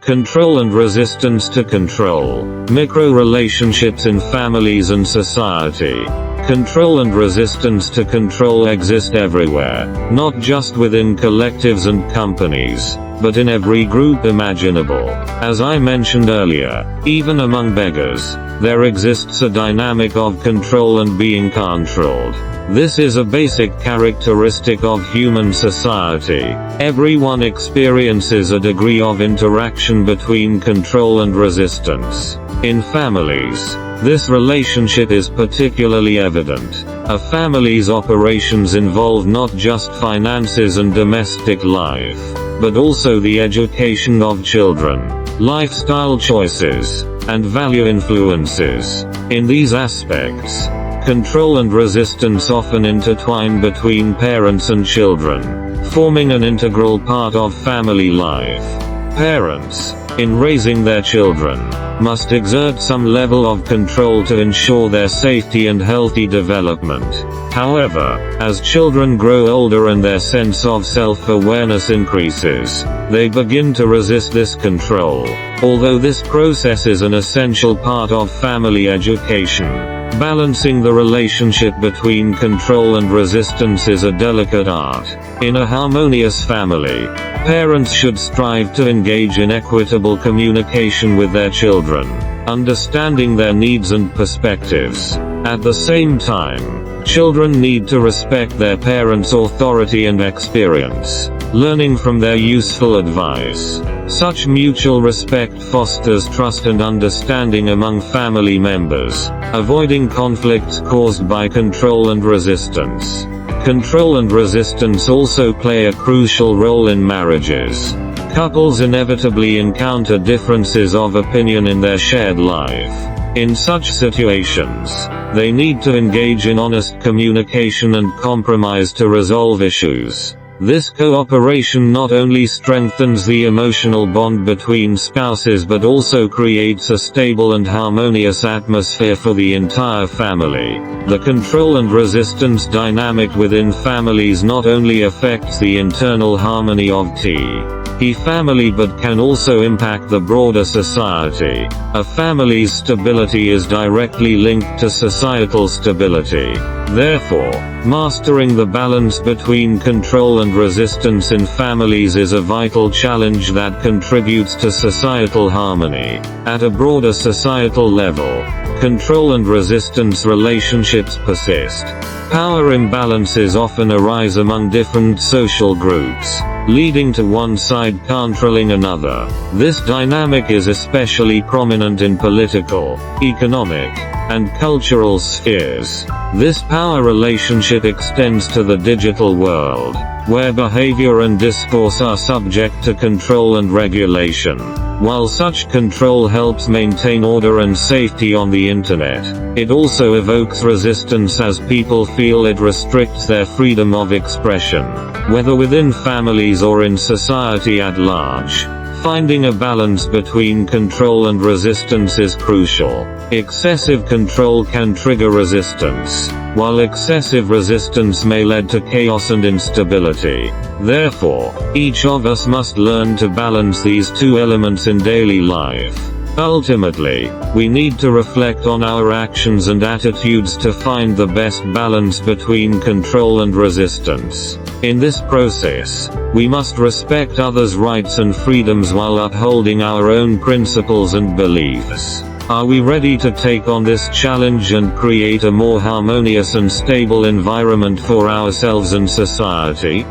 Control and resistance to control. Micro-relationships in families and society. Control and resistance to control exist everywhere, not just within collectives and companies, but in every group imaginable. As I mentioned earlier, even among beggars, there exists a dynamic of control and being controlled. This is a basic characteristic of human society. Everyone experiences a degree of interaction between control and resistance. In families, this relationship is particularly evident. A family's operations involve not just finances and domestic life, but also the education of children, lifestyle choices, and value influences. In these aspects, control and resistance often intertwine between parents and children, forming an integral part of family life. Parents, in raising their children, must exert some level of control to ensure their safety and healthy development. However, as children grow older and their sense of self-awareness increases, they begin to resist this control. Although this process is an essential part of family education, balancing the relationship between control and resistance is a delicate art. In a harmonious family, parents should strive to engage in equitable communication with their children, understanding their needs and perspectives. At the same time, children need to respect their parents' authority and experience, learning from their useful advice. Such mutual respect fosters trust and understanding among family members, avoiding conflicts caused by control and resistance. Control and resistance also play a crucial role in marriages. Couples inevitably encounter differences of opinion in their shared life. In such situations, they need to engage in honest communication and compromise to resolve issues. This cooperation not only strengthens the emotional bond between spouses but also creates a stable and harmonious atmosphere for the entire family. The control and resistance dynamic within families not only affects the internal harmony of the family but can also impact the broader society. A family's stability is directly linked to societal stability. Therefore, mastering the balance between control and resistance in families is a vital challenge that contributes to societal harmony. At a broader societal level, control and resistance relationships persist. Power imbalances often arise among different social groups, leading to one side controlling another. This dynamic is especially prominent in political, economic, and cultural spheres. This power relationship extends to the digital world, where behavior and discourse are subject to control and regulation. While such control helps maintain order and safety on the internet, it also evokes resistance as people feel it restricts their freedom of expression. Whether within families or in society at large, finding a balance between control and resistance is crucial. Excessive control can trigger resistance, while excessive resistance may lead to chaos and instability. Therefore, each of us must learn to balance these two elements in daily life. Ultimately, we need to reflect on our actions and attitudes to find the best balance between control and resistance. In this process, we must respect others' rights and freedoms while upholding our own principles and beliefs. Are we ready to take on this challenge and create a more harmonious and stable environment for ourselves and society?